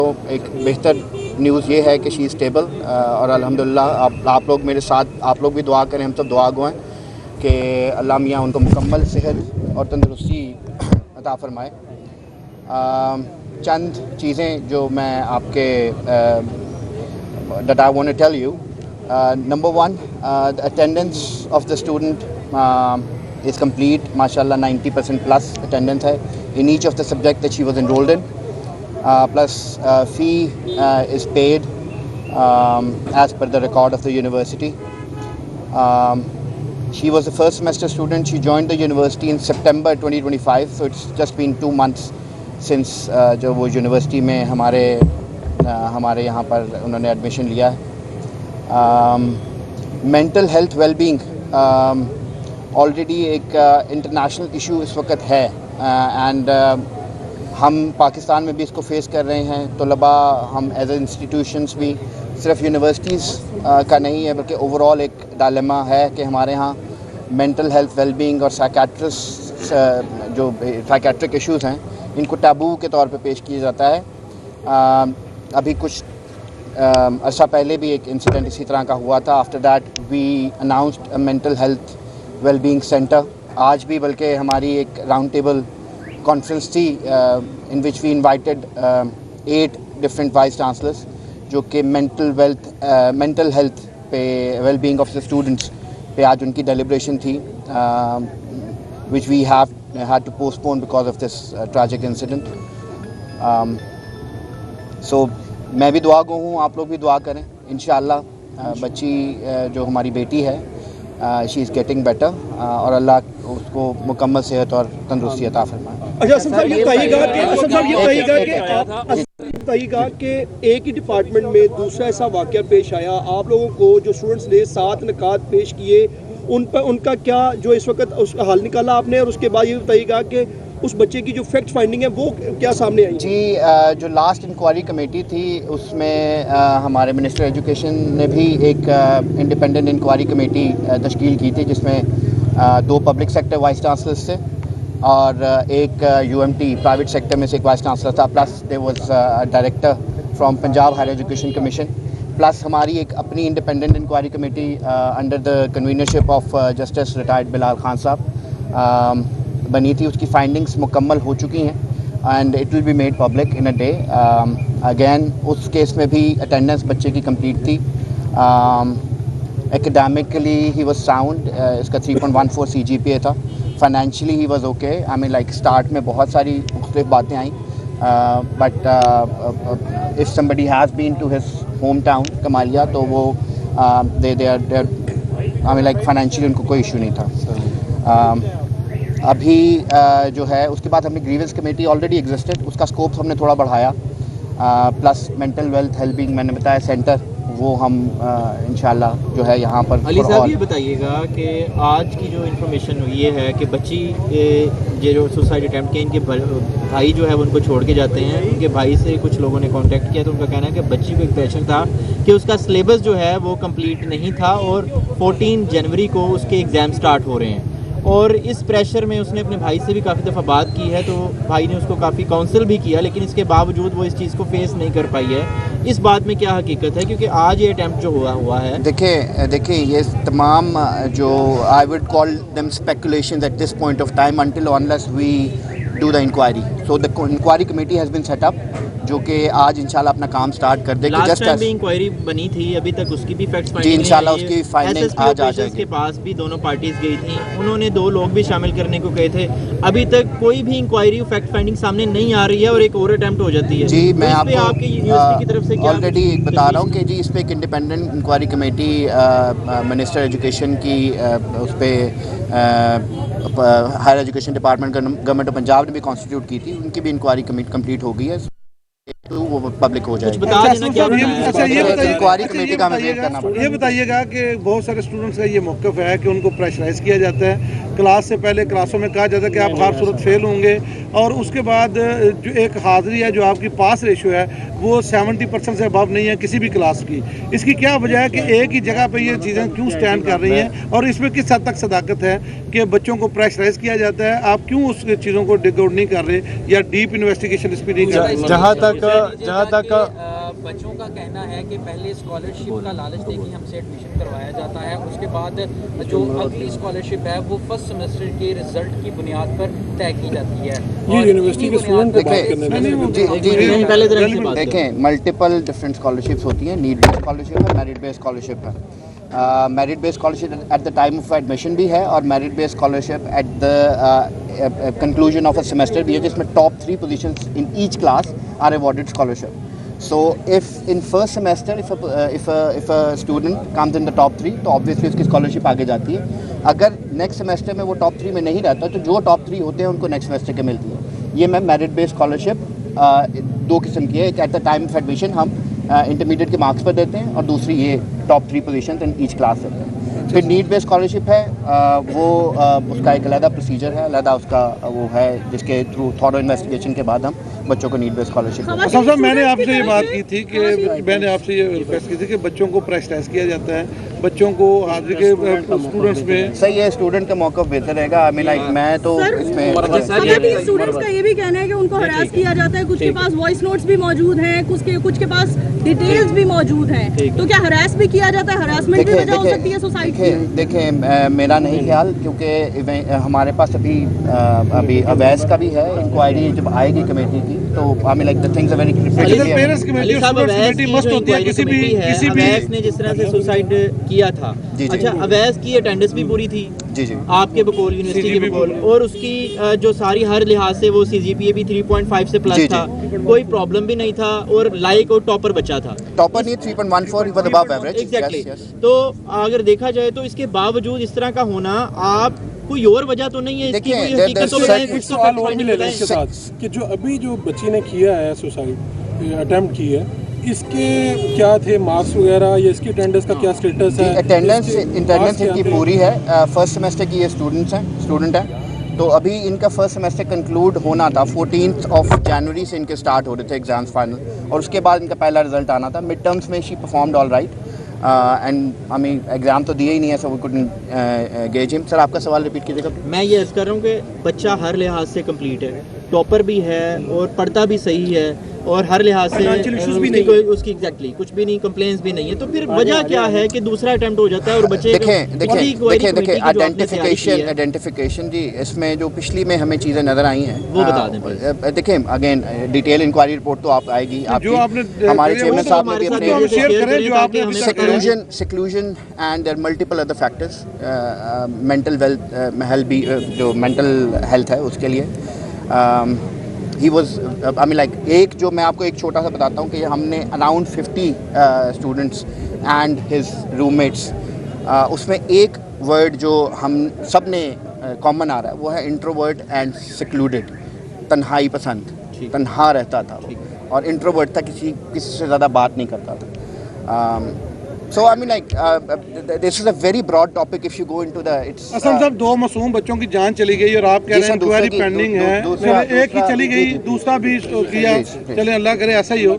तो एक बेहतर न्यूज़ ये है कि शी स्टेबल और अल्हम्दुलिल्लाह आप लोग मेरे साथ, आप लोग भी दुआ करें, हम सब दुआ गो हैं कि अल्लाह मियाँ उनको मुकम्मल सेहत और तंदुरुस्ती अता फरमाए। चंद चीज़ें जो मैं आपके that I want to tell you. Number one, the attendance of the student is complete. Mashallah, 90% plus attendance hai in each of the subjects that she was enrolled in. Plus fee is paid as per the record of the university. She was a first semester student. She joined the university in September 2025, so it's just been 2 months since जो वो university में हमारे यहाँ पर उन्होंने admission लिया है। Mental health wellbeing already एक इंटरनेशनल इशू इस वक्त है एंड हम पाकिस्तान में भी इसको फेस कर रहे हैं। तलबा हम एज ए इंस्टीट्यूशंस भी सिर्फ यूनिवर्सिटीज़ का नहीं है बल्कि ओवरऑल एक डायलेमा है कि हमारे यहाँ मेंटल हेल्थ वेलबींग और जो साइकेट्रिक इश्यूज़ हैं इनको टैबू के तौर पे पेश किया जाता है। अभी कुछ अर्सा पहले भी एक इंसिडेंट इसी तरह का हुआ था। After that we announced a mental health wellbeing centre. आज भी बल्कि हमारी एक राउंड टेबल कॉन्फ्रेंस थी in which we invited 8 different vice chancellors जो कि मेंटल हेल्थ पे वेलबींग ऑफ द स्टूडेंट्स पे आज उनकी डेलिब्रेशन थी which we had to postpone because of this tragic incident. So मैं भी दुआ गो हूँ, आप लोग भी दुआ करें। इंशाअल्लाह बच्ची जो हमारी बेटी है शी इज़ गेटिंग बेटर और अल्लाह उसको मुकम्मल सेहत और तंदुरुस्ती अता फरमाए। अच्छा सर, ये बताइएगा कि एक ही डिपार्टमेंट में दूसरा ऐसा वाक़या पेश आया, आप लोगों को जो स्टूडेंट्स ने 7 निकात पेश किए उन पर उनका क्या जो इस वक्त उसका हल निकाला आपने, और उसके बाद ये बताइएगा कि उस बच्चे की जो फैक्ट फाइंडिंग है वो क्या सामने आई? जी, जो लास्ट इंक्वायरी कमेटी थी उसमें हमारे मिनिस्टर एजुकेशन ने भी एक इंडिपेंडेंट इंक्वायरी कमेटी तश्कील की थी जिसमें 2 पब्लिक सेक्टर वाइस चांसलर्स थे और एक UMT प्राइवेट सेक्टर में से एक वाइस चांसलर था, plus there was director from Punjab higher education commission, plus हमारी एक अपनी independent inquiry committee under the convenership of justice retired Bilal Khan साहब बनी थी। उसकी फाइंडिंग्स मुकम्मल हो चुकी हैं and it will be made public in a day. Again उस केस में भी अटेंडेंस बच्चे की कंप्लीट थी। एकेडमिकली ही वाज साउंड, इसका 3.14 CGPA था। फाइनेंशियली ही was okay. I mean like start में बहुत सारी मुख्तलिफ बातें आई but if somebody has been to his home town Kamalia तो वो they I mean like financially उनको कोई इशू नहीं था। अभी जो है उसके बाद हमने ग्रीवेंस कमेटी ऑलरेडी एग्जिस्टेड, उसका स्कोप हमने थोड़ा बढ़ाया, प्लस मेंटल वेल्थ हेल्पिंग मैंने बताया सेंटर वो हम इंशाल्लाह जो है यहाँ पर। अली साहब ये बताइएगा कि आज की जो इन्फॉर्मेशन ये है कि बच्ची ये जो सुसाइड अटैम्प्ट के इनके भाई जो है वो उनको छोड़ के जाते हैं। उनके भाई से कुछ लोगों ने कांटेक्ट किया तो उनका कहना है कि बच्ची को एक प्रेशर था कि उसका सिलेबस जो है वो कंप्लीट नहीं था और 14 जनवरी को उसके एग्ज़ाम स्टार्ट हो रहे हैं और इस प्रेशर में उसने अपने भाई से भी काफ़ी दफ़ा बात की है तो भाई ने उसको काफ़ी काउंसिल भी किया लेकिन इसके बावजूद वो इस चीज़ को फेस नहीं कर पाई है। इस बात में क्या हकीकत है, क्योंकि आज ये अटैम्प्ट जो हुआ है। देखिए ये तमाम जो I would call them speculations at this point of time until unless we do the inquiry. So the inquiry committee has been set up जो कि आज इंशाल्लाह अपना काम स्टार्ट कर देगी। लास्ट टाइम भी इंक्वायरी बनी थी, अभी तक उसकी भी फैक्ट्स फाइंडिंग जी इंशाल्लाह उसकी फाइंडिंग आज आ जाएगी। के पास भी दोनों पार्टीज गई थी, उन्होंने 2 लोग भी शामिल करने को कहे थे। अभी तक कोई भी इंक्वायरी फैक्ट फाइंडिंग सामने नहीं आ रही है और एक और अटेम्प्ट हो जाती है। जी मैं आपको आपकी यूनिवर्सिटी की तरफ से ऑलरेडी बता रहा हूँ कि जी इस पर एक independent inquiry committee minister education की उस पर higher education department government of Punjab ने भी कॉन्स्टिट्यूट की थी, उनकी भी इंक्वायरी कंप्लीट हो गई है तो वो पब्लिक हो जाएगी। इंक्वायरी कमेटी का हमें वेट करना पड़ेगा। ये बताइएगा कि बहुत सारे स्टूडेंट्स का ये मौक़िफ़ है कि उनको प्रेशराइज किया जाता है, क्लास से पहले क्लासों में कहा जाता है कि आप हर सूरत फेल होंगे और उसके बाद जो एक हाज़िरी है जो आपकी पास रेशो है वो 70% से अबव नहीं है किसी भी क्लास की। इसकी क्या वजह है कि एक ही जगह पे ये चीज़ें क्यों स्टैंड कर रही हैं, और इसमें किस हद तक सदाकत है कि बच्चों को प्रेशराइज किया जाता है? आप क्यों उस चीज़ों को डिग आउट नहीं कर रहे या डीप इन्वेस्टिगेशन इस पर नहीं कर रहे? जहाँ तक बच्चों का कहना है कि पहले स्कॉलरशिप का लालच देके हमसे एडमिशन करवाया जाता है, उसके बाद जो अगली स्कॉलरशिप है वो फर्स्ट सेमेस्टर के रिजल्ट की बुनियाद पर तय की जाती है। ये यूनिवर्सिटी के स्टूडेंट को बात करने में देखें, मल्टीपल डिफरेंट स्कॉलरशिप्स होती हैं। नीड बेस्ड स्कॉलरशिप है, मेरिट बेस्ड स्कॉलरशिप है। Merit based scholarship at the time of admission भी है, और merit based scholarship at the conclusion of a semester भी है, जिसमें top 3 positions in each class are awarded scholarship. So if in first semester if a student comes in the top 3 तो obviously उसकी scholarship आगे जाती है. अगर next semester में वो top 3 में नहीं रहता तो जो top 3 होते हैं उनको next semester के मिलती है. ये मैं merit based scholarship 2 किस्म की है. एक at the time of admission हम intermediate के marks पर देते हैं, और दूसरी ये top 3 positions in each class देते हैं. फिर नीड बेस्ड स्कॉलरशिप है, वो उसका एक अलग प्रोसीजर है, अलग उसका वो है, जिसके थ्रू थॉरो इन्वेस्टिगेशन के बाद हम बच्चों को नीड बेस्ड स्कॉलरशिप. साहब मैंने आपसे ये बात की थी कि मैंने आपसे ये रिक्वेस्ट की थी कि बच्चों को प्रेशराइज किया जाता है, बच्चों को हाजिर के स्टूडेंट्स में सही है, स्टूडेंट का मौका बेहतर रहेगा. आई मीन लाइक मैं तो इसमें स्टूडेंट्स का ये भी कहना है कि उनको हरास किया जाता है, कुछ के पास वॉइस नोट्स भी मौजूद हैं, कुछ के पास डिटेल्स भी मौजूद हैं, तो क्या हरास भी किया जाता है? हरासमेंट भी वजह हो सकती है सोसाइटी? देखें मेरा नहीं ख्याल, क्योंकि हमारे पास अभी अवैस का भी है इंक्वायरी. जब आएगी कमेटी की तो I mean like the things are very parents committee must होती है किसी भी अवैस ने जिस तरह से सुसाइड किया था. अच्छा, अवैस की अटेंडेंस भी पूरी थी जी आपके बकौल, यूनिवर्सिटी के बकौल, और उसकी जो सारी हर लिहाज से वो CGPA भी 3.5 से प्लस था, कोई प्रॉब्लम भी नहीं था, और लाइक और टॉपर बच्चा था. टॉपर नहीं, 3.14 वाज अबव एवरेज. एग्जैक्टली. तो अगर देखा जाए तो इसके बावजूद इस तरह का होना, आप कोई और वजह तो नहीं है इसकी? कोई हकीकत तो बताएं, कुछ तो फैक्ट फाइंडिंग बताएं इसके साथ कि जो अभी जो बच्ची ने किया है सुसाइड अटेम्प्ट की है, इसके क्या थे मार्क्स वगैरह, या इसकी अटेंडेंस का क्या स्टेटस है? अटेंडेंस इनकी पूरी है. फर्स्ट सेमेस्टर की ये स्टूडेंट हैं. तो अभी इनका फर्स्ट सेमेस्टर कंक्लूड होना था. 14 जनवरी से इनके स्टार्ट हो रहे थे एग्जाम्स फाइनल, और उसके बाद इनका पहला रिजल्ट आना था. मिड टर्म्स में she performed all right, and I mean exam तो दिए ही नहीं है, so we couldn't gauge him. Sir आपका सवाल रिपीट कीजिएगा. मैं ये अर्ज कर रहा हूँ कि बच्चा हर लिहाज से कंप्लीट है, टॉपर भी है और पढ़ता भी सही है, और हर लिहाज से उसकी एग्जैक्टली कुछ भी नहीं, कंप्लेंट्स भी नहीं है. तो फिर वजह क्या है कि दूसरा अटेम्प्ट हो जाता है और बच्चे देखिए आइडेंटिफिकेशन जी, इसमें जो पिछली में हमें चीज़ें नजर आई हैं वो बता दें. देखिए अगेन डिटेल इंक्वायरी रिपोर्ट तो आप आएगी, हमारे चेयरमैन साहब ने भी अपने seclusion and there are multiple other factors, mental health, जो mental health है उसके लिए he was I mean like एक जो मैं आपको एक छोटा सा बताता हूँ कि हमने around 50 students and his roommates, उसमें एक वर्ड जो हम सब ने कॉमन आ रहा है वो है इंट्रोवर्ट एंड secluded. तन्हाई पसंद, तन्हा रहता था वो, और इंट्रोवर्ट था, किसी से ज़्यादा बात नहीं करता था. So I mean like this is a very broad topic if you go into the it's Assam साहब 2 मासूम बच्चों की जान चली गई और आप कह रहे हैं इंक्वायरी पेंडिंग है. एक ही चली गई, दूसरा भी किया, चले अल्लाह करे ऐसा ही हो.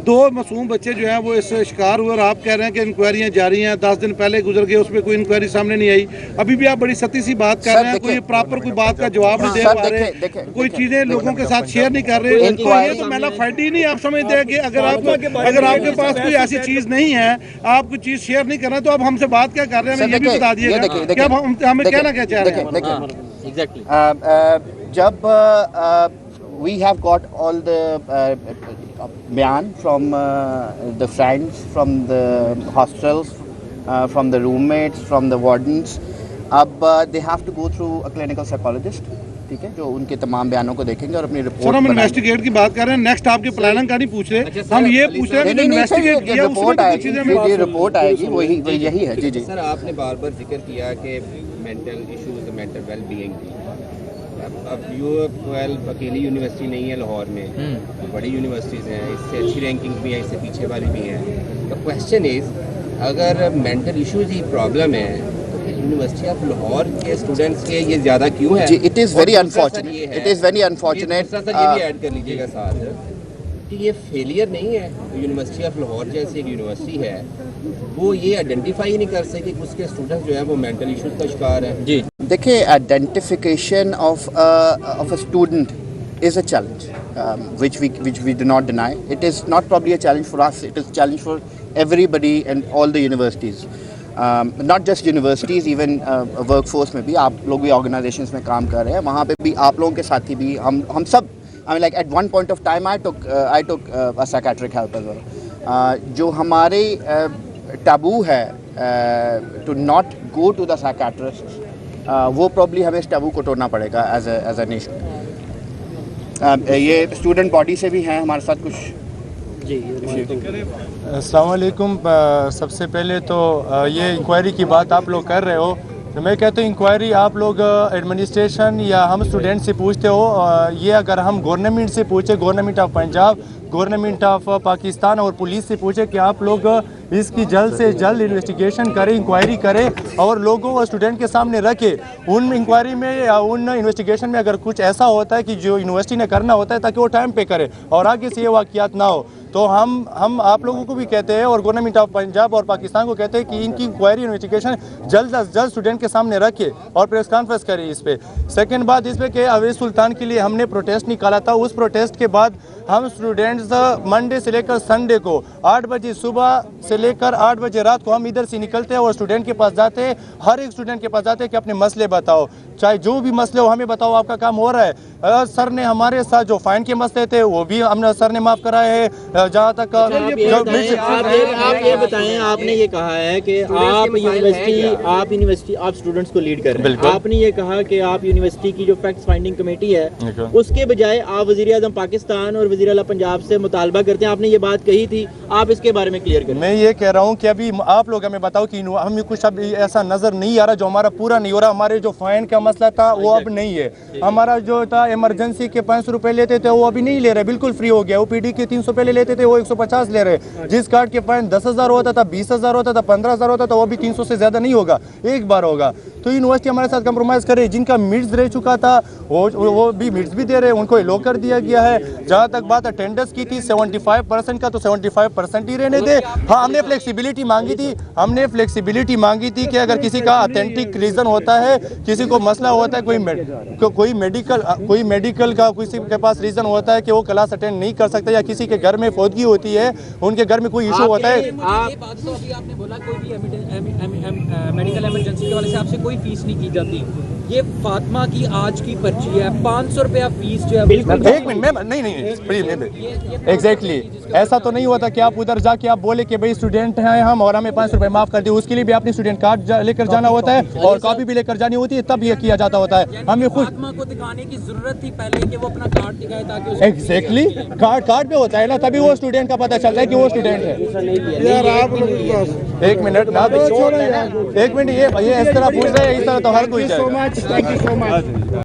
2 मासूम बच्चे जो हैं वो इससे शिकार हुए, और आप कह रहे हैं कि इंक्वायरियां जारी हैं. 10 दिन पहले गुजर गए, उसमें कोई इंक्वायरी सामने नहीं आई. अभी भी आप बड़ी सती सी बात कर रहे हैं, कोई प्रॉपर कोई बात का जवाब नहीं दे पा रहे, कोई चीजें लोगों के साथ शेयर नहीं कर रहे. ये तो मेला फाइट ही नहीं. आप समझते हैं कि अगर आपके पास कोई ऐसी चीज नहीं है, आप चीज शेयर नहीं करना, तो आप हमसे बात क्या कर रहे हैं? ये भी बता दिएगा कि अब हमें कहना क्या चाह रहे हैं. एग्जैक्टली. जब we have got all the बयान from the friends, from the hostels, from the roommates, from the wardens. अब they have to go through a clinical psychologist, ठीक है, जो उनके तमाम बयानों को देखेंगे और अपनी रिपोर्ट. सर हम इन्वेस्टिगेट की बात कर रहे हैं, नेक्स्ट आपके प्लानिंग का नहीं पूछ रहे, हम ये पूछ रहे हैं कि इन्वेस्टिगेट किया, रिपोर्ट आएगी, ये रिपोर्ट आएगी, वही यही है. जी. सर आपने बार बार जिक्र किया कि mental issues, mental well being की. अब UF12 अकेली यूनिवर्सिटी नहीं है लाहौर में, बड़ी यूनिवर्सिटीज़ हैं, इससे अच्छी रैंकिंग भी है, इससे पीछे वाली भी हैं. द क्वेश्चन इज, अगर मेंटल इश्यूज ही प्रॉब्लम है, यूनिवर्सिटी ऑफ लाहौर के स्टूडेंट्स के ये ज़्यादा क्यों है? जी, it is very unfortunate. It is very unfortunate. Sir ये भी ऐड कर लीजिएगा साथ. कि ये फेलियर नहीं है। यूनिवर्सिटी ऑफ लाहौर जैसी एक यूनिवर्सिटी है, वो ये आइडेंटिफाई नहीं कर सके कि उसके स्टूडेंट्स जो है वो मेंटल इश्यूज का शिकार है। जी देखिए, identification of a student is a challenge, which we do not deny. It is not probably a challenge for us. It is a challenge for everybody and all the universities. Not just universities, even workforce में भी आप लोग भी organizations में काम कर रहे हैं, वहाँ पे भी आप लोगों के साथी भी हम सब, I mean like at one point of time I took a psychiatric help as well. जो हमारे taboo है to not go to the psychiatrist, वो probably हमें इस taboo को तोड़ना पड़ेगा as a nation. ये स्टूडेंट बॉडी से भी हैं हमारे साथ कुछ। जी अस्सलाम वालेकुम। सबसे पहले तो ये इंक्वायरी की बात आप लोग कर रहे हो, तो मैं कहता हूँ इंक्वायरी आप लोग एडमिनिस्ट्रेशन या हम स्टूडेंट से पूछते हो। ये अगर हम गवर्नमेंट से पूछे, government of Punjab, government of Pakistan और पुलिस से पूछे कि आप लोग इसकी जल्द से जल्द इन्वेस्टिगेशन करें, इंक्वायरी करें और लोगों और स्टूडेंट के सामने रखें। उन इंक्वायरी में या उन इन्वेस्टिगेशन में अगर कुछ ऐसा होता है कि जो यूनिवर्सिटी ने करना होता है, ताकि वो टाइम पे करे और आगे से ये वाक़यात ना हो, तो हम आप लोगों को भी कहते हैं और गवर्नमेंट ऑफ पंजाब और पाकिस्तान को कहते हैं कि इनकी इंक्वायरी इन्वेस्टिगेशन जल्द अज जल्द स्टूडेंट के सामने रखे और प्रेस कॉन्फ्रेंस करें इस पर। सेकेंड बात इस पर कि अवैध सुल्तान के लिए हमने प्रोटेस्ट निकाला था। उस प्रोटेस्ट के बाद हम स्टूडेंट्स मंडे से लेकर संडे को 8 बजे सुबह से लेकर 8 बजे रात को हम इधर से निकलते हैं और स्टूडेंट के पास जाते हैं, हर एक स्टूडेंट के पास जाते हैं कि अपने मसले बताओ, चाहे जो भी मसले हो हमें बताओ, आपका काम हो रहा है। सर ने हमारे साथ जो फाइन के मसले थे वो भी हमने सर ने माफ़ कराए हैं। जहाँ तक आप ये बताएं, आपने ये कहा है कि आप यूनिवर्सिटी आप स्टूडेंट्स को लीड कर रहे हैं, आपने ये कहा कि आप यूनिवर्सिटी की जो फैक्ट फाइंडिंग कमेटी है उसके बजाय आप वज़ीर आज़म पाकिस्तान और वज़ीर आला पंजाब से मुतालबा करते हैं। आपने ये बात कही थी, आप इसके बारे में क्लियर करें। मैं ये कह रहा हूँ कि अभी आप लोग हमें बताओ कि हमें कुछ अब ऐसा नज़र नहीं आ रहा जो हमारा पूरा नहीं हो रहा। हमारे जो फाइन का मसला था वो अब नहीं है, हमारा जो था इमरजेंसी के 500 रुपए लेते थे वो अभी नहीं ले रहे, बिल्कुल फ्री हो गया। ओपीडी के 300 पहले लेते थे, वो 150 ले रहे। जिस कार्ड के फाइन 10,000 होता था, 20,000 होता था, 15,000 होता था, वो अभी 300 से ज़्यादा नहीं होगा, एक बार होगा। तो यूनिवर्सिटी हमारे साथ कंप्रोमाइज़ करे। जिनका मिड्स रह चुका था वो भी मिड्स भी दे रहे, उनको लो कर दिया गया है। जहाँ तक बात अटेंडेंस की थी 75% का, तो 75% ही रहने दे। हाँ, हमने फ्लेक्सिबिलिटी मांगी थी कि अगर किसी का ऑथेंटिक रीज़न होता है, किसी को मसला होता है, कोई मेडिकल का किसी के पास रीज़न होता है कि वो क्लास अटेंड नहीं कर सकता, या किसी के घर में फौतगी होती है, उनके घर में कोई इशू होता है। ये बात तो अभी आपने बोला कोई भी मेडिकल इमरजेंसी के वाले से आपसे कोई फीस नहीं की जाती। ये फातिमा की आज की पर्ची है, 500 रुपया फीस जो है। बिल्कुल, एक मिनट, नहीं एग्जैक्टली ऐसा तो नहीं होता कि आप उधर जाके आप बोले कि भाई स्टूडेंट हैं हम और हमें 500 रुपये माफ़ कर दिए। उसके लिए भी अपनी स्टूडेंट कार्ड लेकर जाना होता है और कॉपी भी लेकर जानी होती है, तब ये किया जाता होता है। हमें खुद फातिमा को दिखाने की जरूरत थी पहले कि वो अपना कार्ड दिखाए, ताकि एग्जैक्टली कार्ड पे होता है ना, तभी वो स्टूडेंट का पता चलता है कि वो स्टूडेंट है। एक मिनट ना, एक मिनट, ये इस तरह पूछ रहे हैं, इस तरह तो हर कोई